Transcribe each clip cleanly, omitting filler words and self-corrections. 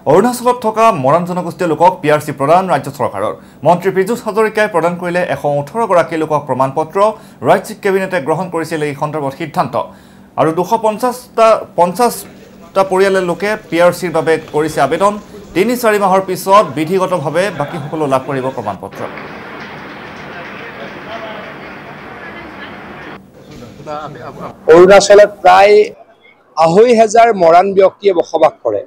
অৰুণাচলত থকা মৰাণ জনগোষ্ঠীয় লোকক PRC প্ৰদান ৰাজ্য চৰকাৰৰ মন্ত্ৰী পীযুষ হাজৰিকাই প্ৰদান কৰিলে 118 গৰাকী লোকক প্ৰমাণপত্ৰ ৰাজ্যিক কেবিনেটে গ্ৰহণ কৰিছিল এই সন্দৰ্ভত সিদ্ধান্ত আৰু 250টা পৰিয়ালৰ লোকে PRCৰ বাবে কৰিছে আবেদন 3-4 মাহৰ পিছত বিধিগতভাৱে বাকি সকলো লাভ কৰিব প্ৰমাণপত্ৰ অৰুণাচলত প্ৰায় 2,500 মৰাণ ব্যক্তিয়ে বসবাস কৰে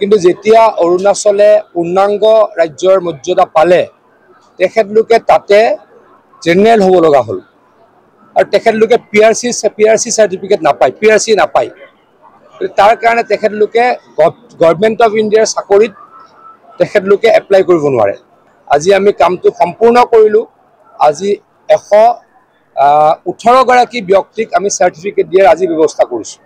কিন্তু যেতিয়া অৰুণাচলে পূৰ্ণাংগ ৰাজ্যৰ মৰ্যাদা পালে তেখেতলোকে তাতে জেনেৰেল হ'ব লগা হ'ল আৰু তেখেতলোকে PRC সাৰ্টিফিকেট নাপায় PRC নাপায় তাৰ কাৰণে তেখেতলোকে গভৰ্ণমেণ্ট অফ ইণ্ডিয়াৰ চাকৰিত তেখেতলোকে এপ্লাই কৰিব নোৱাৰে আজি আমি কামটো সম্পূৰ্ণ কৰিলোঁ আজি 118 গৰাকী ব্যক্তিক আমি সাৰ্টিফিকেট দিয়াৰ আজি ব্যৱস্থা কৰিছোঁ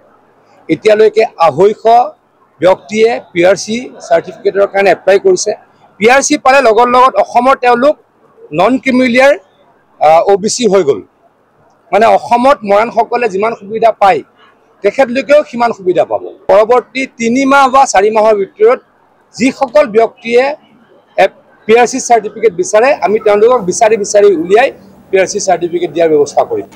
এতিয়ালৈকে 250 ব্যক্তিয়ে PRC সাৰ্টিফিকেটৰ কাৰণে এপ্লাই কৰিছে PRC পালে লগৰ লগত অসমৰ তেওঁলোক নন ক্ৰিমিলিয়াৰ OBC হৈ গ'ল মানে অসমত মৰাণসকলে যিমান সুবিধা পায় তেখেতলোকেও সিমান সুবিধা পাব পৰৱৰ্তী 3 মাহ বা 4 মাহৰ ভিতৰত যিসকল ব্যক্তিয়ে PRC সাৰ্টিফিকেট বিচাৰে আমি তেওঁলোকক বিচাৰি উলিয়াই PRC সাৰ্টিফিকেট দিয়াৰ ব্যৱস্থা কৰিম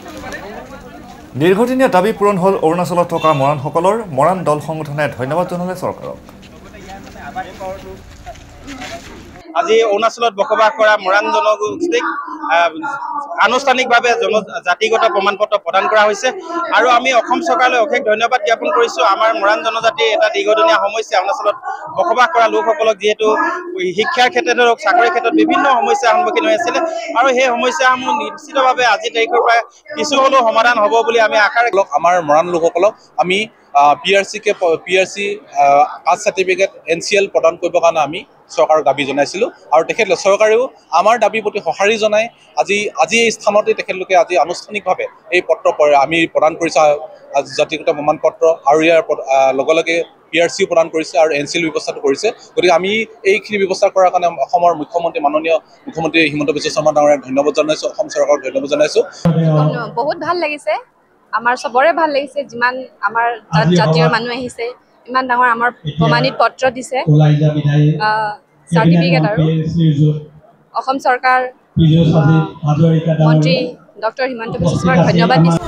দীৰ্ঘদিনীয়া দাবী পূৰণ হ'ল অৰুণাচলত থকা মৰাণসকলৰ মৰাণ দল সংগঠনে ধন্যবাদ জনালে চৰকাৰক আজি অৰুণাচলত বসবাস কৰা মৰাণ জনগোষ্ঠীক আনুষ্ঠানিকভাৱে জাতিগত প্ৰমাণপত্ৰ প্ৰদান কৰা হৈছে আৰু আমি অসম চৰকাৰলৈ অশেষ ধন্যবাদ জ্ঞাপন কৰিছোঁ আমাৰ মৰাণ জনজাতিৰ এটা দীৰ্ঘদিনীয়া সমস্যা অৰুণাচলত বসবাস কৰা লোকসকলক যিহেতু শিক্ষাৰ ক্ষেত্ৰতে হওক চাকৰিৰ ক্ষেত্ৰত বিভিন্ন সমস্যাৰ সন্মুখীন হৈ আছিলে আৰু সেই সমস্যাসমূহ নিশ্চিতভাৱে আজি তাৰিখৰ পৰা কিছু হ'লেও সমাধান হ'ব বুলি আমি আশা ৰাখিলোঁ আমাৰ মৰাণ লোকসকলক আমি PRC কাষ্ট চাৰ্টিফিকেট NCL প্ৰদান কৰিবৰ কাৰণে আমি চৰকাৰক দাবী জনাইছিলোঁ আৰু তেখেতলোকে চৰকাৰেও আমাৰ দাবীৰ প্ৰতি সঁহাৰি জনাই আজি এই স্থানতে তেখেতলোকে আজি আনুষ্ঠানিকভাৱে এই পত্ৰ আমি প্ৰদান কৰিছোঁ জাতিগত প্ৰমাণপত্ৰ আৰু ইয়াৰ লগে PRC প্ৰদান কৰিছে আৰু NCL ব্যৱস্থাটো কৰিছে গতিকে আমি এইখিনি ব্যৱস্থা কৰাৰ কাৰণে অসমৰ মাননীয় মুখ্যমন্ত্ৰী হিমন্ত বিশ্ব শৰ্মা ডাঙৰীয়াক ধন্যবাদ জনাইছোঁ অসম চৰকাৰক ধন্যবাদ জনাইছোঁ বহুত ভাল লাগিছে আমাৰ সবৰে ভাল লাগিছে যিমান আমাৰ জাতীয় মানুহ আহিছে ইমান ডাঙৰ আমাৰ প্ৰমাণিত পত্ৰ দিছে সাৰ্টিফিকেট আৰু অসম চৰকাৰ মন্ত্ৰী ডক্টৰ হিমন্ত বিশ্ব শৰ্মাক ধন্যবাদ দিছে